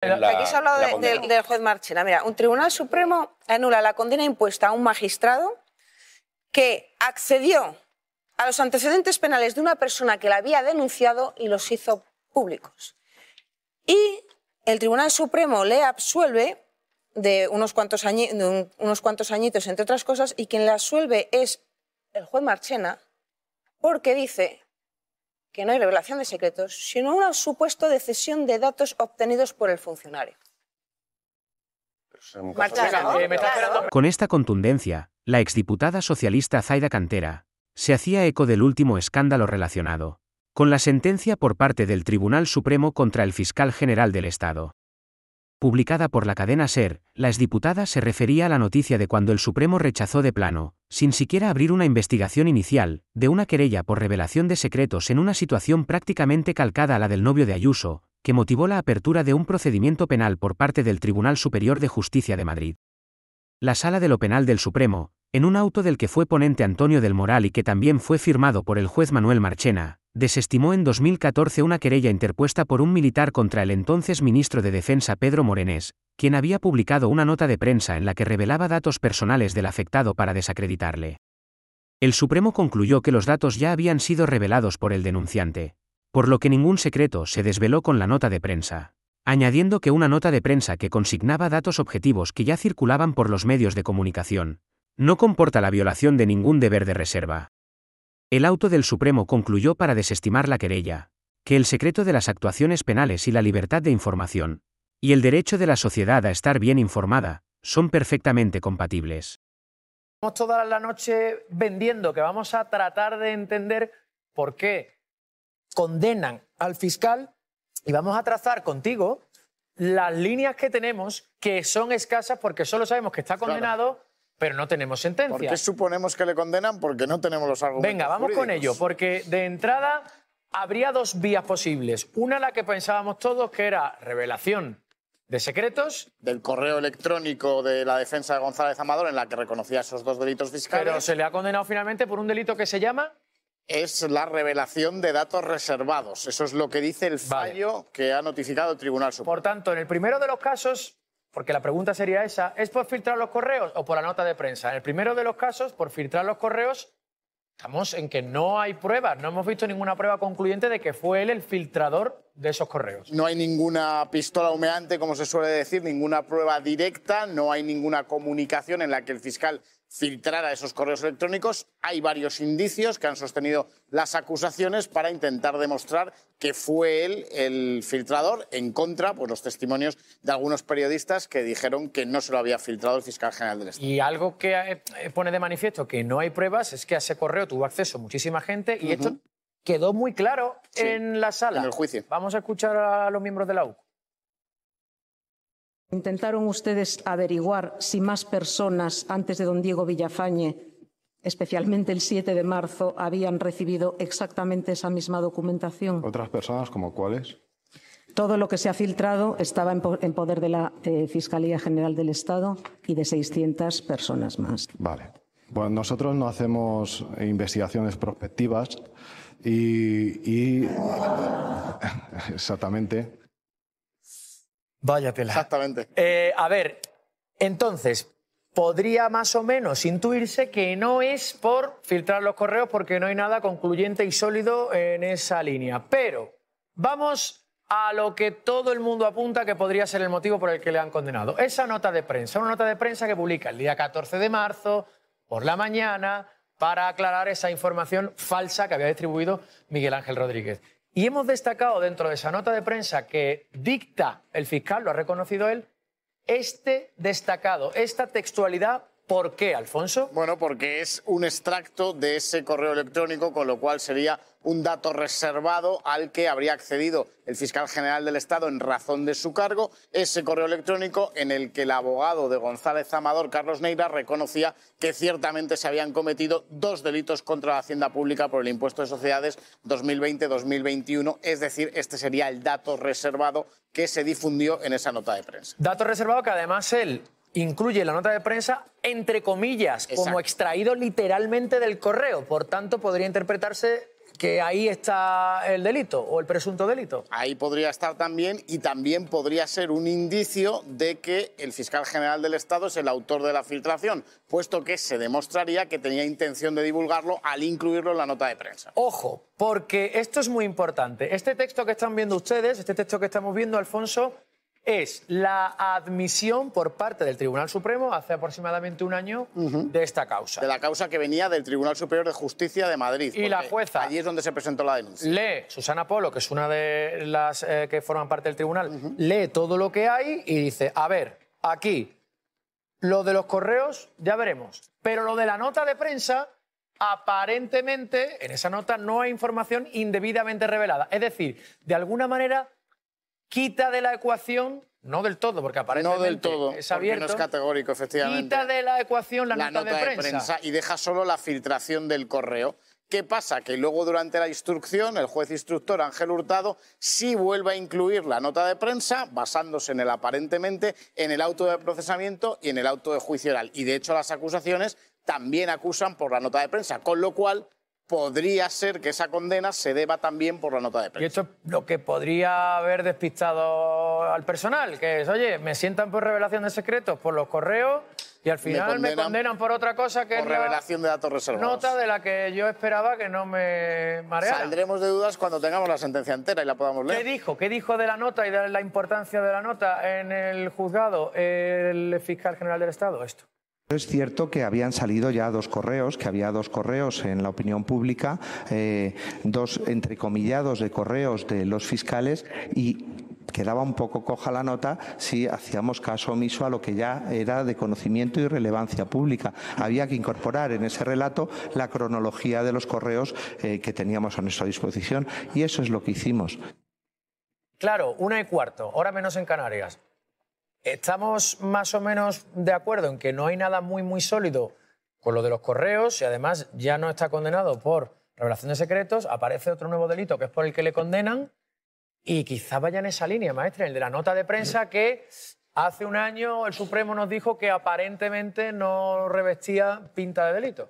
Aquí se ha hablado del juez Marchena. Mira, un Tribunal Supremo anula la condena impuesta a un magistrado que accedió a los antecedentes penales de una persona que la había denunciado y los hizo públicos. Y el Tribunal Supremo le absuelve de unos cuantos añitos, entre otras cosas, y quien le absuelve es el juez Marchena, porque dice que no hay revelación de secretos, sino un supuesto de cesión de datos obtenidos por el funcionario. Con esta contundencia, la exdiputada socialista Zaida Cantera se hacía eco del último escándalo relacionado con la sentencia por parte del Tribunal Supremo contra el fiscal general del Estado. Publicada por la cadena SER, la exdiputada se refería a la noticia de cuando el Supremo rechazó de plano, sin siquiera abrir una investigación inicial, de una querella por revelación de secretos en una situación prácticamente calcada a la del novio de Ayuso, que motivó la apertura de un procedimiento penal por parte del Tribunal Superior de Justicia de Madrid. La Sala de lo Penal del Supremo, en un auto del que fue ponente Antonio del Moral y que también fue firmado por el juez Manuel Marchena, desestimó en 2014 una querella interpuesta por un militar contra el entonces ministro de Defensa Pedro Morenés, quien había publicado una nota de prensa en la que revelaba datos personales del afectado para desacreditarle. El Supremo concluyó que los datos ya habían sido revelados por el denunciante, por lo que ningún secreto se desveló con la nota de prensa, añadiendo que una nota de prensa que consignaba datos objetivos que ya circulaban por los medios de comunicación no comporta la violación de ningún deber de reserva. El auto del Supremo concluyó para desestimar la querella que el secreto de las actuaciones penales y la libertad de información, y el derecho de la sociedad a estar bien informada, son perfectamente compatibles. Estamos toda la noche vendiendo que vamos a tratar de entender por qué condenan al fiscal y vamos a trazar contigo las líneas que tenemos, que son escasas porque solo sabemos que está condenado, claro, pero no tenemos sentencia. ¿Por qué suponemos que le condenan? Porque no tenemos los argumentos. Venga, vamos jurídicos. con ello, porque de entrada habría dos vías posibles. Una, la que pensábamos todos, que era revelación de secretos. Del correo electrónico de la defensa de González Amador, en la que reconocía esos dos delitos fiscales. Pero se le ha condenado finalmente por un delito que se llama... Es la revelación de datos reservados. Eso es lo que dice el fallo que ha notificado el Tribunal Supremo. Por tanto, en el primero de los casos, porque la pregunta sería esa, ¿es por filtrar los correos o por la nota de prensa? En el primero de los casos, por filtrar los correos, estamos en que no hay pruebas. No hemos visto ninguna prueba concluyente de que fue él el filtrador de esos correos. No hay ninguna pistola humeante, como se suele decir, ninguna prueba directa, no hay ninguna comunicación en la que el fiscal filtrara esos correos electrónicos. Hay varios indicios que han sostenido las acusaciones para intentar demostrar que fue él el filtrador, en contra, pues, los testimonios de algunos periodistas que dijeron que no se lo había filtrado el fiscal general del Estado. Y algo que pone de manifiesto que no hay pruebas es que a ese correo tuvo acceso muchísima gente y esto quedó muy claro en la sala. En el juicio. Vamos a escuchar a los miembros de la U. ¿Intentaron ustedes averiguar si más personas antes de don Diego Villafañe, especialmente el 7 de marzo, habían recibido exactamente esa misma documentación? ¿Otras personas como cuáles? Todo lo que se ha filtrado estaba en poder de la Fiscalía General del Estado y de 600 personas más. Vale. Bueno, nosotros no hacemos investigaciones prospectivas y exactamente. Váyatela. Exactamente. A ver, entonces, podría más o menos intuirse que no es por filtrar los correos porque no hay nada concluyente y sólido en esa línea. Pero vamos a lo que todo el mundo apunta que podría ser el motivo por el que le han condenado. Esa nota de prensa, una nota de prensa que publica el día 14 de marzo, por la mañana, para aclarar esa información falsa que había distribuido Miguel Ángel Rodríguez. Y hemos destacado dentro de esa nota de prensa que dicta el fiscal, lo ha reconocido él, esta textualidad. ¿Por qué, Alfonso? Bueno, porque es un extracto de ese correo electrónico, con lo cual sería un dato reservado al que habría accedido el fiscal general del Estado en razón de su cargo. Ese correo electrónico en el que el abogado de González Amador, Carlos Neira, reconocía que ciertamente se habían cometido dos delitos contra la Hacienda Pública por el impuesto de sociedades 2020-2021. Es decir, este sería el dato reservado que se difundió en esa nota de prensa. Dato reservado que además él incluye la nota de prensa, entre comillas, como extraído literalmente del correo. Por tanto, podría interpretarse que ahí está el delito o el presunto delito. Ahí podría estar también, y también podría ser un indicio de que el fiscal general del Estado es el autor de la filtración, puesto que se demostraría que tenía intención de divulgarlo al incluirlo en la nota de prensa. Ojo, porque esto es muy importante. Este texto que están viendo ustedes, este texto que estamos viendo, Alfonso, es la admisión por parte del Tribunal Supremo hace aproximadamente un año de esta causa. De la causa que venía del Tribunal Superior de Justicia de Madrid. Y la jueza... Allí es donde se presentó la denuncia. Lee, Susana Polo, que es una de las que forman parte del tribunal, lee todo lo que hay y dice, a ver, aquí, lo de los correos ya veremos, pero lo de la nota de prensa, aparentemente, en esa nota no hay información indebidamente revelada. Es decir, de alguna manera... quita de la ecuación, no del todo, porque aparentemente no del todo, es abierto, porque no es categórico, efectivamente. Quita de la ecuación la nota de prensa y deja solo la filtración del correo. ¿Qué pasa? Que luego durante la instrucción el juez instructor Ángel Hurtado sí vuelve a incluir la nota de prensa basándose en el aparentemente, en el auto de procesamiento y en el auto de juicio oral. Y de hecho las acusaciones también acusan por la nota de prensa, con lo cual podría ser que esa condena se deba también por la nota de prensa. Y esto es lo que podría haber despistado al personal, que es, oye, me sientan por revelación de secretos por los correos y al final me condenan por otra cosa que por es revelación de datos reservados. Nota de la que yo esperaba que no me mareara. Saldremos de dudas cuando tengamos la sentencia entera y la podamos leer. ¿Qué dijo de la nota y de la importancia de la nota en el juzgado el fiscal general del Estado? Esto. Es cierto que habían salido ya dos correos, que había dos correos en la opinión pública, dos entrecomillados de correos de los fiscales, y quedaba un poco coja la nota si hacíamos caso omiso a lo que ya era de conocimiento y relevancia pública. Había que incorporar en ese relato la cronología de los correos que teníamos a nuestra disposición, y eso es lo que hicimos. Claro, 1:15, hora menos en Canarias. Estamos más o menos de acuerdo en que no hay nada muy sólido con lo de los correos y además ya no está condenado por revelación de secretos, aparece otro nuevo delito que es por el que le condenan y quizá vaya en esa línea, maestre, el de la nota de prensa que hace un año el Supremo nos dijo que aparentemente no revestía pinta de delito.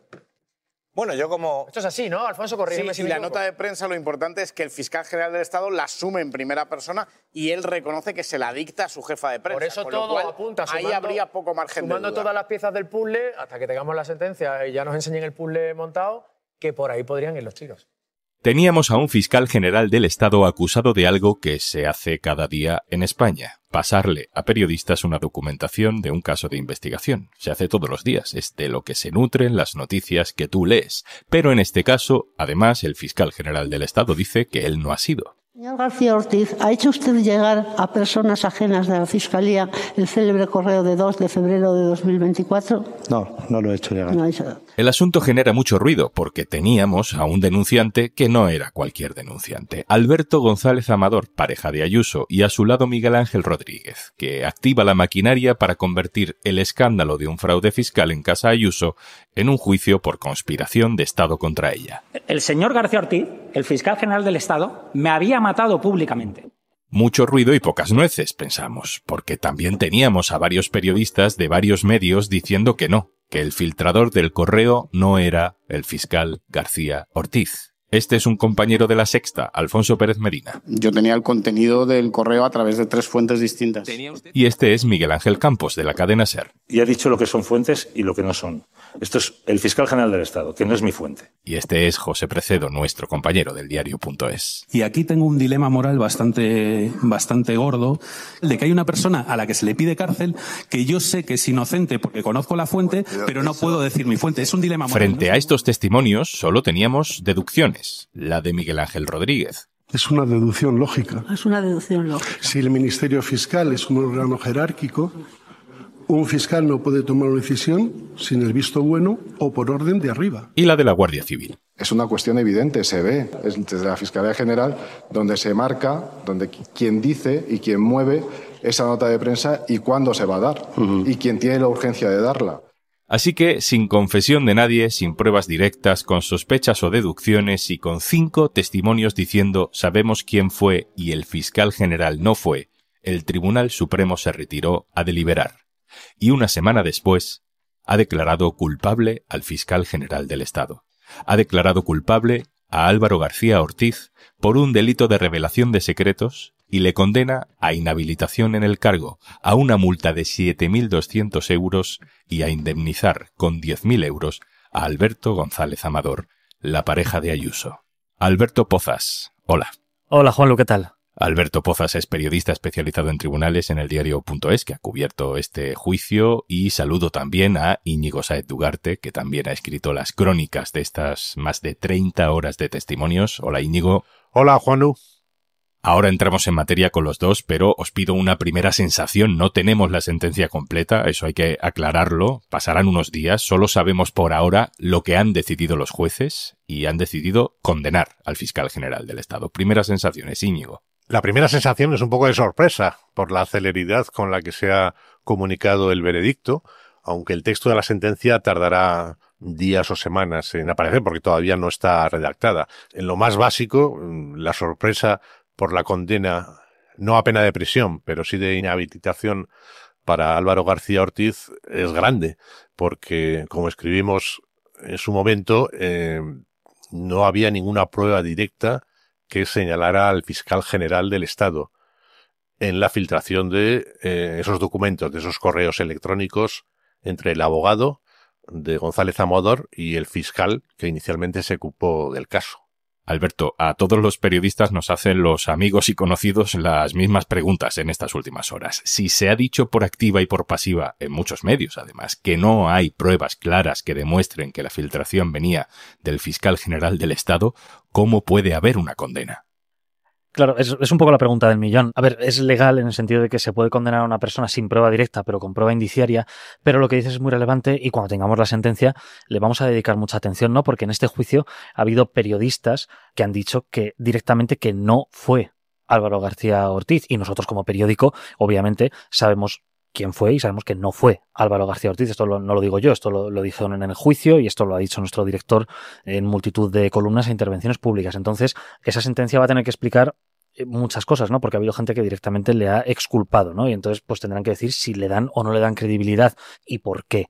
Bueno, yo como... Esto es así, ¿no? Alfonso, corrígeme si me la equivoco. nota de prensa lo importante es que el fiscal general del Estado la asume en primera persona y él reconoce que se la dicta a su jefa de prensa. Por eso con todo lo cual, apunta. Ahí habría poco margen de duda. Sumando todas las piezas del puzzle, hasta que tengamos la sentencia y ya nos enseñen el puzzle montado, que por ahí podrían ir los tiros. Teníamos a un fiscal general del Estado acusado de algo que se hace cada día en España: pasarle a periodistas una documentación de un caso de investigación. Se hace todos los días, es de lo que se nutren las noticias que tú lees. Pero en este caso, además, el fiscal general del Estado dice que él no ha sido. Señor García Ortiz, ¿ha hecho usted llegar a personas ajenas de la Fiscalía el célebre correo de 2 de febrero de 2024? No, no lo he hecho llegar. No ha hecho. El asunto genera mucho ruido porque teníamos a un denunciante que no era cualquier denunciante. Alberto González Amador, pareja de Ayuso, y a su lado Miguel Ángel Rodríguez, que activa la maquinaria para convertir el escándalo de un fraude fiscal en casa Ayuso en un juicio por conspiración de Estado contra ella. El señor García Ortiz, el fiscal general del Estado, me había matado públicamente. Mucho ruido y pocas nueces, pensamos, porque también teníamos a varios periodistas de varios medios diciendo que no, que el filtrador del correo no era el fiscal García Ortiz. Este es un compañero de La Sexta, Alfonso Pérez Medina. Yo tenía el contenido del correo a través de 3 fuentes distintas. Y este es Miguel Ángel Campos, de la cadena SER. Y ha dicho lo que son fuentes y lo que no son. Esto es el fiscal general del Estado, que no es mi fuente. Y este es José Precedo, nuestro compañero del diario.es. Y aquí tengo un dilema moral bastante gordo, de que hay una persona a la que se le pide cárcel que yo sé que es inocente porque conozco la fuente, pero no puedo decir mi fuente. Es un dilema moral. Frente a estos testimonios solo teníamos deducciones. La de Miguel Ángel Rodríguez. Es una deducción lógica. Es una deducción lógica. Si el Ministerio Fiscal es un órgano jerárquico, un fiscal no puede tomar una decisión sin el visto bueno o por orden de arriba. Y la de la Guardia Civil. Es una cuestión evidente, se ve desde la Fiscalía General, donde se marca, donde quién dice y quién mueve esa nota de prensa y cuándo se va a dar, y quién tiene la urgencia de darla. Así que, sin confesión de nadie, sin pruebas directas, con sospechas o deducciones y con 5 testimonios diciendo sabemos quién fue y el fiscal general no fue, el Tribunal Supremo se retiró a deliberar. Y una semana después, ha declarado culpable al fiscal general del Estado. Ha declarado culpable a Álvaro García Ortiz por un delito de revelación de secretos y le condena a inhabilitación en el cargo, a una multa de 7.200 euros y a indemnizar con 10.000 euros a Alberto González Amador, la pareja de Ayuso. Alberto Pozas, hola. Hola, Juanlu, ¿qué tal? Alberto Pozas es periodista especializado en tribunales en el diario.es, que ha cubierto este juicio, y saludo también a Íñigo Sáez Dugarte, que también ha escrito las crónicas de estas más de 30 horas de testimonios. Hola, Íñigo. Hola, Juanlu. Ahora entramos en materia con los dos, pero os pido una primera sensación. No tenemos la sentencia completa, eso hay que aclararlo. Pasarán unos días, solo sabemos por ahora lo que han decidido los jueces y han decidido condenar al fiscal general del Estado. Primeras sensaciones, Íñigo. La primera sensación es un poco de sorpresa por la celeridad con la que se ha comunicado el veredicto, aunque el texto de la sentencia tardará días o semanas en aparecer porque todavía no está redactada. En lo más básico, la sorpresa por la condena, no a pena de prisión, pero sí de inhabilitación para Álvaro García Ortiz es grande, porque, como escribimos en su momento, no había ninguna prueba directa que señalara al fiscal general del Estado en la filtración de esos documentos, de esos correos electrónicos entre el abogado de González Amador y el fiscal que inicialmente se ocupó del caso. Alberto, a todos los periodistas nos hacen los amigos y conocidos las mismas preguntas en estas últimas horas. Si se ha dicho por activa y por pasiva, en muchos medios además, que no hay pruebas claras que demuestren que la filtración venía del fiscal general del Estado, ¿cómo puede haber una condena? Claro, es un poco la pregunta del millón. A ver, es legal en el sentido de que se puede condenar a una persona sin prueba directa, pero con prueba indiciaria, pero lo que dices es muy relevante y cuando tengamos la sentencia le vamos a dedicar mucha atención, ¿no? Porque en este juicio ha habido periodistas que han dicho que directamente que no fue Álvaro García Ortiz y nosotros como periódico, obviamente, sabemos quién fue y sabemos que no fue Álvaro García Ortiz. Esto no lo digo yo, esto lo dijeron en el juicio y esto lo ha dicho nuestro director en multitud de columnas e intervenciones públicas. Entonces, esa sentencia va a tener que explicar muchas cosas, ¿no? Porque ha habido gente que directamente le ha exculpado, ¿no? Y entonces pues tendrán que decir si le dan o no le dan credibilidad y por qué.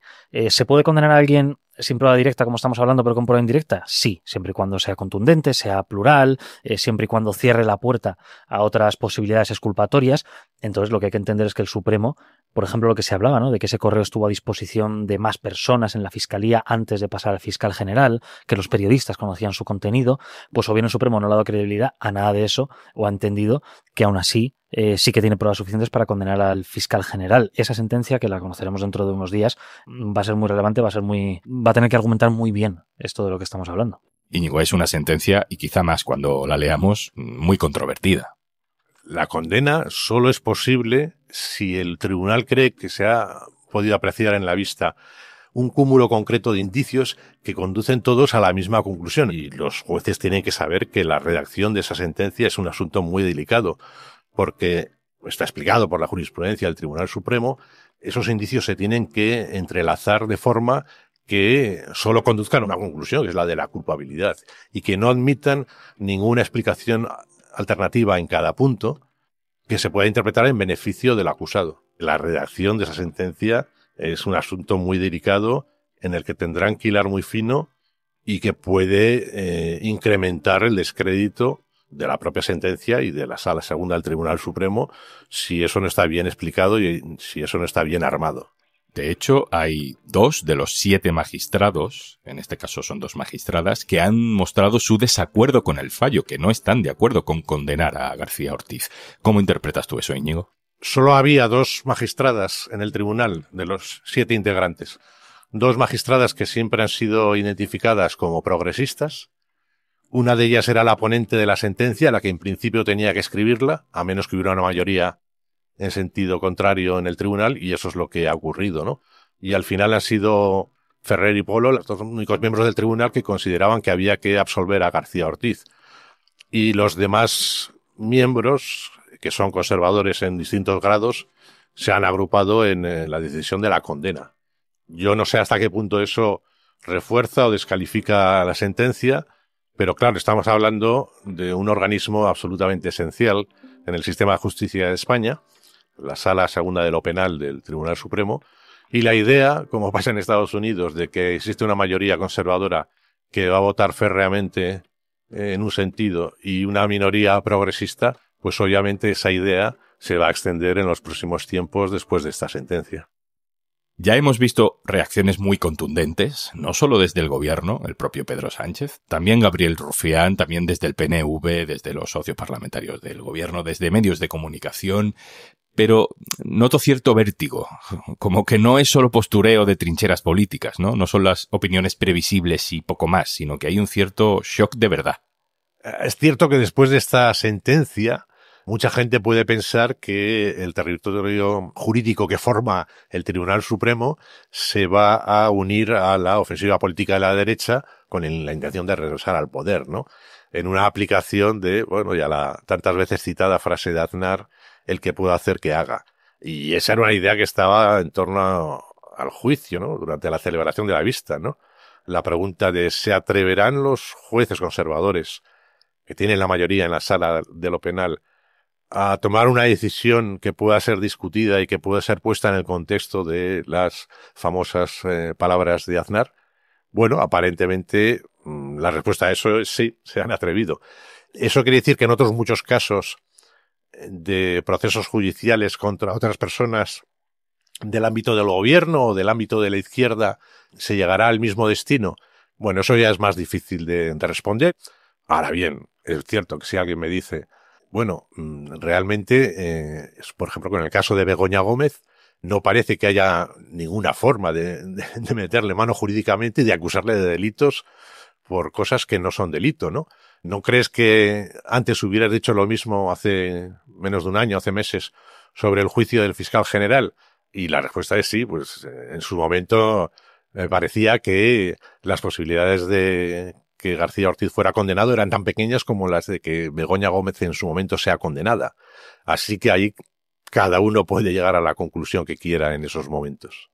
¿Se puede condenar a alguien sin prueba directa, como estamos hablando, pero con prueba indirecta? Sí, siempre y cuando sea contundente, sea plural, siempre y cuando cierre la puerta a otras posibilidades exculpatorias. Entonces lo que hay que entender es que el Supremo, por ejemplo, lo que se hablaba, ¿no? De que ese correo estuvo a disposición de más personas en la Fiscalía antes de pasar al fiscal general, que los periodistas conocían su contenido, pues o bien el Supremo no le ha dado credibilidad a nada de eso o ha entendido que aún así sí que tiene pruebas suficientes para condenar al fiscal general. Esa sentencia, que la conoceremos dentro de unos días, va a ser muy relevante, va a tener que argumentar muy bien esto de lo que estamos hablando. Íñigo, es una sentencia, y quizá más cuando la leamos, muy controvertida. La condena solo es posible si el tribunal cree que se ha podido apreciar en la vista un cúmulo concreto de indicios que conducen todos a la misma conclusión. Y los jueces tienen que saber que la redacción de esa sentencia es un asunto muy delicado, porque está explicado por la jurisprudencia del Tribunal Supremo, esos indicios se tienen que entrelazar de forma que solo conduzcan a una conclusión, que es la de la culpabilidad, y que no admitan ninguna explicación alternativa en cada punto que se pueda interpretar en beneficio del acusado. La redacción de esa sentencia es un asunto muy delicado en el que tendrán que hilar muy fino y que puede incrementar el descrédito de la propia sentencia y de la Sala Segunda del Tribunal Supremo si eso no está bien explicado y si eso no está bien armado. De hecho, hay 2 de los 7 magistrados, en este caso son 2 magistradas, que han mostrado su desacuerdo con el fallo, que no están de acuerdo con condenar a García Ortiz. ¿Cómo interpretas tú eso, Íñigo? Solo había 2 magistradas en el tribunal de los 7 integrantes. 2 magistradas que siempre han sido identificadas como progresistas. Una de ellas era la ponente de la sentencia, la que en principio tenía que escribirla, a menos que hubiera una mayoría en sentido contrario en el tribunal, y eso es lo que ha ocurrido, ¿no? Y al final han sido Ferrer y Polo los 2 únicos miembros del tribunal que consideraban que había que absolver a García Ortiz. Y los demás miembros, que son conservadores en distintos grados, se han agrupado en la decisión de la condena. Yo no sé hasta qué punto eso refuerza o descalifica la sentencia, pero claro, estamos hablando de un organismo absolutamente esencial en el sistema de justicia de España, la Sala Segunda de lo Penal del Tribunal Supremo, y la idea, como pasa en Estados Unidos, de que existe una mayoría conservadora que va a votar férreamente en un sentido y una minoría progresista, pues obviamente esa idea se va a extender en los próximos tiempos después de esta sentencia. Ya hemos visto reacciones muy contundentes, no solo desde el gobierno, el propio Pedro Sánchez, también Gabriel Rufián, también desde el PNV, desde los socios parlamentarios del gobierno, desde medios de comunicación, pero noto cierto vértigo, como que no es solo postureo de trincheras políticas, ¿no? No son las opiniones previsibles y poco más, sino que hay un cierto shock de verdad. Es cierto que después de esta sentencia, mucha gente puede pensar que el territorio jurídico que forma el Tribunal Supremo se va a unir a la ofensiva política de la derecha con la intención de regresar al poder, ¿no? En una aplicación de, bueno, ya la tantas veces citada frase de Aznar, el que pueda hacer que haga. Y esa era una idea que estaba en torno al juicio, ¿no? Durante la celebración de la vista, ¿no? La pregunta de ¿se atreverán los jueces conservadores, que tienen la mayoría en la sala de lo penal, a tomar una decisión que pueda ser discutida y que pueda ser puesta en el contexto de las famosas palabras de Aznar? Bueno, aparentemente la respuesta a eso es sí, se han atrevido. Eso quiere decir que en otros muchos casos de procesos judiciales contra otras personas del ámbito del gobierno o del ámbito de la izquierda se llegará al mismo destino. Bueno, eso ya es más difícil de responder. Ahora bien, es cierto que si alguien me dice, bueno, realmente, por ejemplo, con el caso de Begoña Gómez, no parece que haya ninguna forma de meterle mano jurídicamente y de acusarle de delitos por cosas que no son delito, ¿no? ¿No crees que antes hubieras dicho lo mismo hace menos de un año, hace meses, sobre el juicio del fiscal general? Y la respuesta es sí, pues en su momento me parecía que las posibilidades de que García Ortiz fuera condenado eran tan pequeñas como las de que Begoña Gómez en su momento sea condenada. Así que ahí cada uno puede llegar a la conclusión que quiera en esos momentos.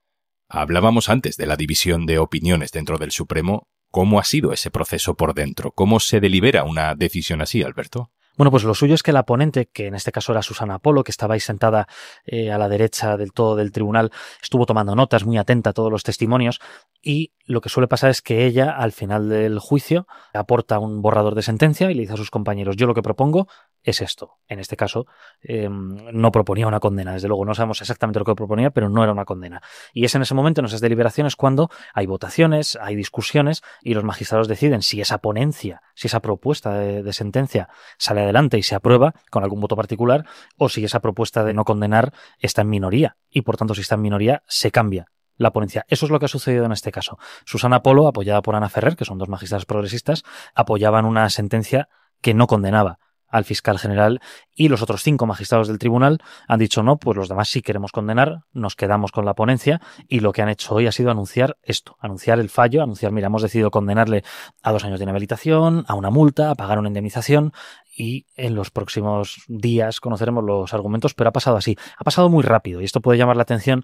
Hablábamos antes de la división de opiniones dentro del Supremo. ¿Cómo ha sido ese proceso por dentro? ¿Cómo se delibera una decisión así, Alberto? Bueno, pues lo suyo es que la ponente, que en este caso era Susana Polo, que estaba ahí sentada a la derecha del todo del tribunal, estuvo tomando notas, muy atenta a todos los testimonios, y lo que suele pasar es que ella, al final del juicio, aporta un borrador de sentencia y le dice a sus compañeros, yo lo que propongo es esto. En este caso, no proponía una condena. Desde luego no sabemos exactamente lo que proponía, pero no era una condena. Y es en ese momento, en esas deliberaciones, cuando hay votaciones, hay discusiones y los magistrados deciden si esa ponencia, si esa propuesta de sentencia sale adelante y se aprueba con algún voto particular, o si esa propuesta de no condenar está en minoría. Y por tanto, si está en minoría, se cambia la ponencia. Eso es lo que ha sucedido en este caso. Susana Polo, apoyada por Ana Ferrer, que son dos magistrados progresistas, apoyaban una sentencia que no condenaba al fiscal general, y los otros 5 magistrados del tribunal han dicho no, pues los demás sí queremos condenar, nos quedamos con la ponencia, y lo que han hecho hoy ha sido anunciar esto, anunciar el fallo, anunciar, mira, hemos decidido condenarle a 2 años de inhabilitación, a una multa, a pagar una indemnización, y en los próximos días conoceremos los argumentos, pero ha pasado así, ha pasado muy rápido, y esto puede llamar la atención,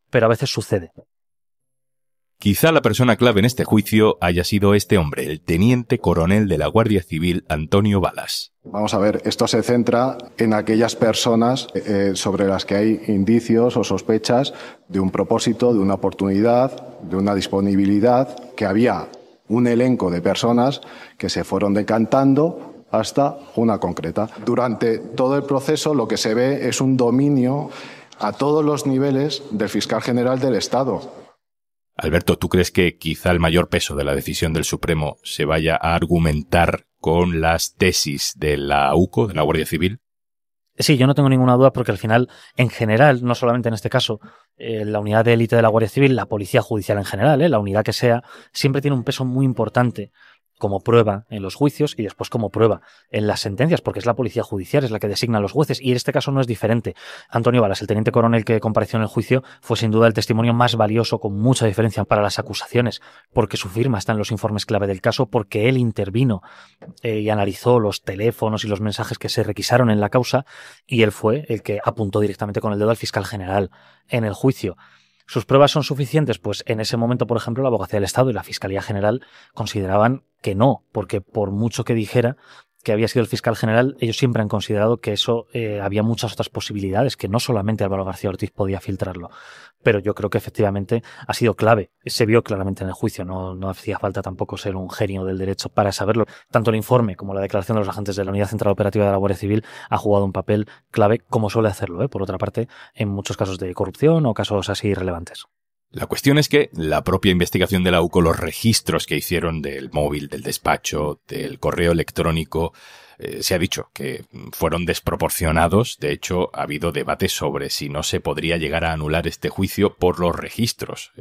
pero a veces sucede. Quizá la persona clave en este juicio haya sido este hombre, el teniente coronel de la Guardia Civil, Antonio Balas. Vamos a ver, esto se centra en aquellas personas sobre las que hay indicios o sospechas de un propósito, de una oportunidad, de una disponibilidad, que había un elenco de personas que se fueron decantando hasta una concreta. Durante todo el proceso lo que se ve es un dominio a todos los niveles del fiscal general del Estado. Alberto, ¿tú crees que quizá el mayor peso de la decisión del Supremo se vaya a argumentar con las tesis de la UCO, de la Guardia Civil? Sí, yo no tengo ninguna duda porque al final, en general, no solamente en este caso, la unidad de élite de la Guardia Civil, la Policía Judicial en general, la unidad que sea, siempre tiene un peso muy importante como prueba en los juicios y después como prueba en las sentencias, porque es la policía judicial, es la que designa a los jueces, y en este caso no es diferente. Antonio Balas, el teniente coronel que compareció en el juicio, fue sin duda el testimonio más valioso, con mucha diferencia para las acusaciones, porque su firma está en los informes clave del caso, porque él intervino y analizó los teléfonos y los mensajes que se requisaron en la causa, y él fue el que apuntó directamente con el dedo al fiscal general en el juicio. ¿Sus pruebas son suficientes? Pues en ese momento, por ejemplo, la Abogacía del Estado y la Fiscalía General consideraban que no, porque por mucho que dijera, que había sido el fiscal general, ellos siempre han considerado que eso había muchas otras posibilidades, que no solamente Álvaro García Ortiz podía filtrarlo. Pero yo creo que efectivamente ha sido clave. Se vio claramente en el juicio, no hacía falta tampoco ser un genio del derecho para saberlo. Tanto el informe como la declaración de los agentes de la Unidad Central Operativa de la Guardia Civil ha jugado un papel clave, como suele hacerlo, por otra parte, en muchos casos de corrupción o casos así relevantes. La cuestión es que la propia investigación de la UCO, los registros que hicieron del móvil, del despacho, del correo electrónico, se ha dicho que fueron desproporcionados. De hecho, ha habido debate sobre si no se podría llegar a anular este juicio por los registros,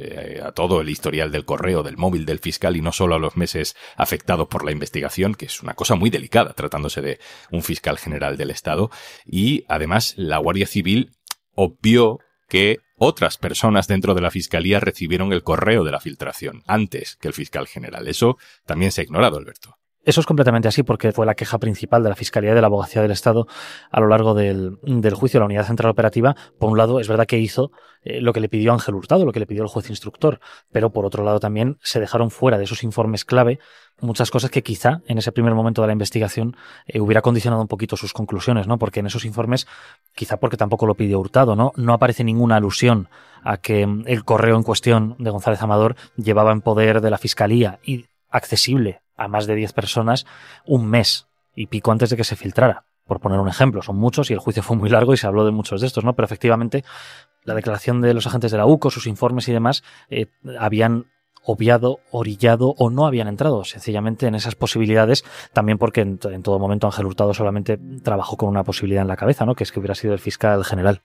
a todo el historial del correo, del móvil del fiscal y no solo a los meses afectados por la investigación, que es una cosa muy delicada tratándose de un fiscal general del Estado. Y además, la Guardia Civil obvió que otras personas dentro de la Fiscalía recibieron el correo de la filtración antes que el fiscal general. Eso también se ha ignorado, Alberto. Eso es completamente así porque fue la queja principal de la Fiscalía y de la Abogacía del Estado a lo largo del juicio de la Unidad Central Operativa. Por un lado, es verdad que hizo lo que le pidió Ángel Hurtado, lo que le pidió el juez instructor, pero por otro lado también se dejaron fuera de esos informes clave muchas cosas que quizá en ese primer momento de la investigación hubiera condicionado un poquito sus conclusiones, ¿no? Porque en esos informes, quizá porque tampoco lo pidió Hurtado, no aparece ninguna alusión a que el correo en cuestión de González Amador llevaba en poder de la Fiscalía y accesible a más de 10 personas un mes y pico antes de que se filtrara, por poner un ejemplo. Son muchos y el juicio fue muy largo y se habló de muchos de estos, ¿no? Pero efectivamente la declaración de los agentes de la UCO, sus informes y demás, habían obviado, orillado o no habían entrado sencillamente en esas posibilidades, también porque en todo momento Ángel Hurtado solamente trabajó con una posibilidad en la cabeza, ¿no? Que es que hubiera sido el fiscal general.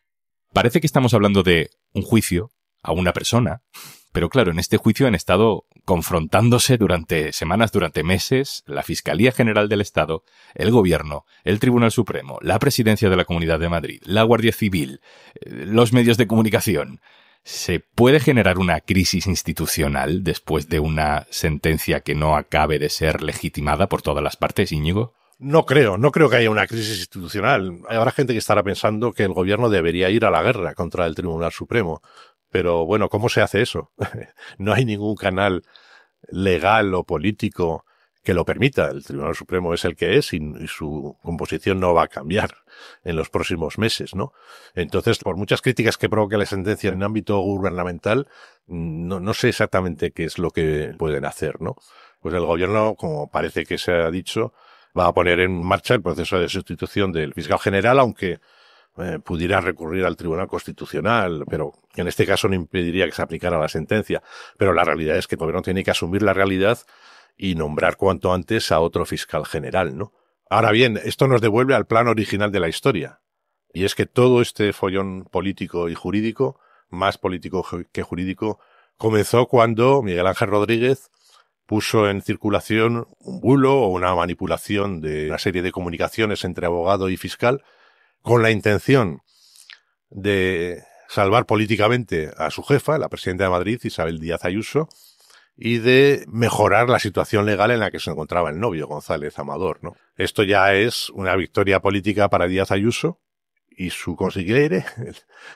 Parece que estamos hablando de un juicio a una persona, pero claro, en este juicio han estado confrontándose durante semanas, durante meses, la Fiscalía General del Estado, el Gobierno, el Tribunal Supremo, la Presidencia de la Comunidad de Madrid, la Guardia Civil, los medios de comunicación. ¿Se puede generar una crisis institucional después de una sentencia que no acabe de ser legitimada por todas las partes, Íñigo? No creo que haya una crisis institucional. Habrá gente que estará pensando que el Gobierno debería ir a la guerra contra el Tribunal Supremo. Pero bueno, ¿cómo se hace eso? No hay ningún canal legal o político que lo permita. El Tribunal Supremo es el que es y su composición no va a cambiar en los próximos meses, ¿no? Entonces, por muchas críticas que provoque la sentencia en ámbito gubernamental, no sé exactamente qué es lo que pueden hacer, ¿no? Pues el Gobierno, como parece que se ha dicho, va a poner en marcha el proceso de sustitución del fiscal general, aunque pudiera recurrir al Tribunal Constitucional, pero en este caso no impediría que se aplicara la sentencia. Pero la realidad es que el Gobierno tiene que asumir la realidad y nombrar cuanto antes a otro fiscal general, ¿no? Ahora bien, esto nos devuelve al plano original de la historia. Y es que todo este follón político y jurídico, más político que jurídico, comenzó cuando Miguel Ángel Rodríguez puso en circulación un bulo o una manipulación de una serie de comunicaciones entre abogado y fiscal con la intención de salvar políticamente a su jefa, la presidenta de Madrid, Isabel Díaz Ayuso, y de mejorar la situación legal en la que se encontraba el novio, González Amador, ¿no? Esto ya es una victoria política para Díaz Ayuso y su consigliere,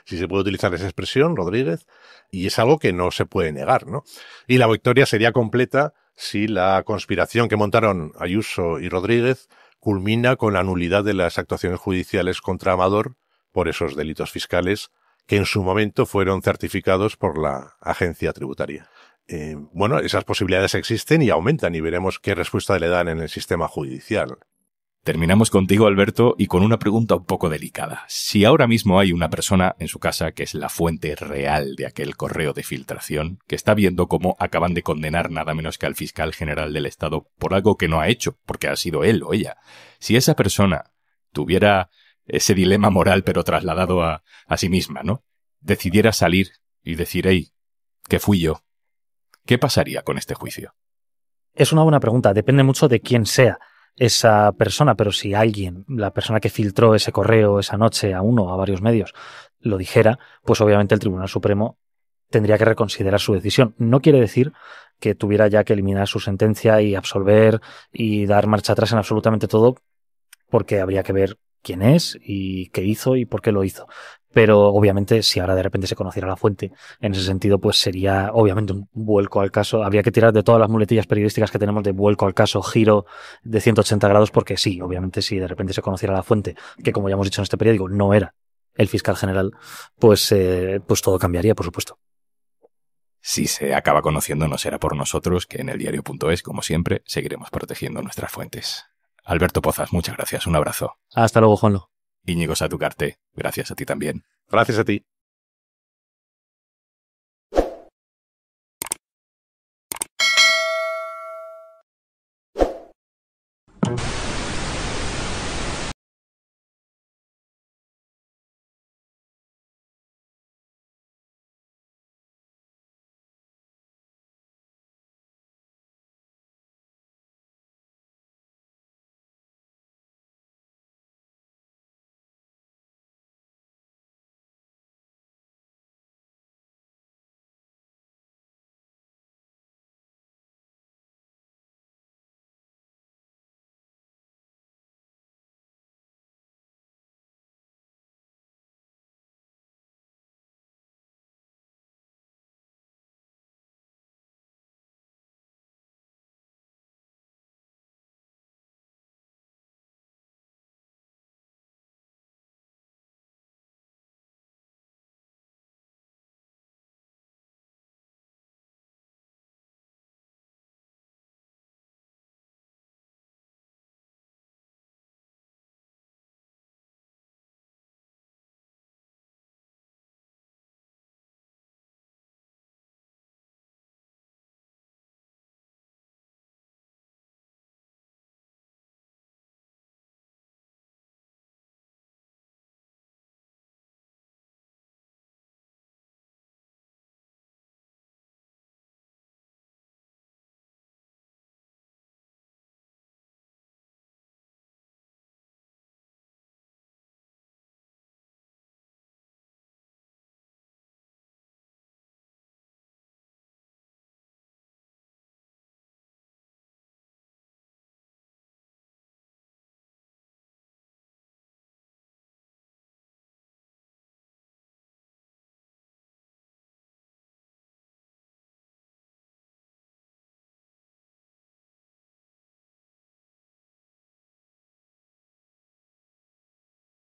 si se puede utilizar esa expresión, Rodríguez, y es algo que no se puede negar, ¿no? Y la victoria sería completa si la conspiración que montaron Ayuso y Rodríguez culmina con la nulidad de las actuaciones judiciales contra Amador por esos delitos fiscales que en su momento fueron certificados por la agencia tributaria. Bueno, esas posibilidades existen y aumentan y veremos qué respuesta le dan en el sistema judicial. Terminamos contigo, Alberto, y con una pregunta un poco delicada. Si ahora mismo hay una persona en su casa que es la fuente real de aquel correo de filtración, que está viendo cómo acaban de condenar nada menos que al fiscal general del Estado por algo que no ha hecho, porque ha sido él o ella, si esa persona tuviera ese dilema moral pero trasladado a sí misma, ¿no? Decidiera salir y decir, hey, que fui yo, ¿qué pasaría con este juicio? Es una buena pregunta, depende mucho de quién sea esa persona, pero si alguien, la persona que filtró ese correo esa noche a uno o a varios medios, lo dijera, pues obviamente el Tribunal Supremo tendría que reconsiderar su decisión. No quiere decir que tuviera ya que eliminar su sentencia y absolver y dar marcha atrás en absolutamente todo, porque habría que ver quién es y qué hizo y por qué lo hizo. Pero obviamente si ahora de repente se conociera la fuente, en ese sentido pues sería obviamente un vuelco al caso. Habría que tirar de todas las muletillas periodísticas que tenemos de vuelco al caso, giro de 180 grados, porque sí, obviamente si de repente se conociera la fuente, que como ya hemos dicho en este periódico no era el fiscal general, pues todo cambiaría, por supuesto. Si se acaba conociendo, no será por nosotros, que en eldiario.es, como siempre, seguiremos protegiendo nuestras fuentes. Alberto Pozas, muchas gracias. Un abrazo. Hasta luego, Juanlo. Íñigo Satucarte, gracias a ti también. Gracias a ti.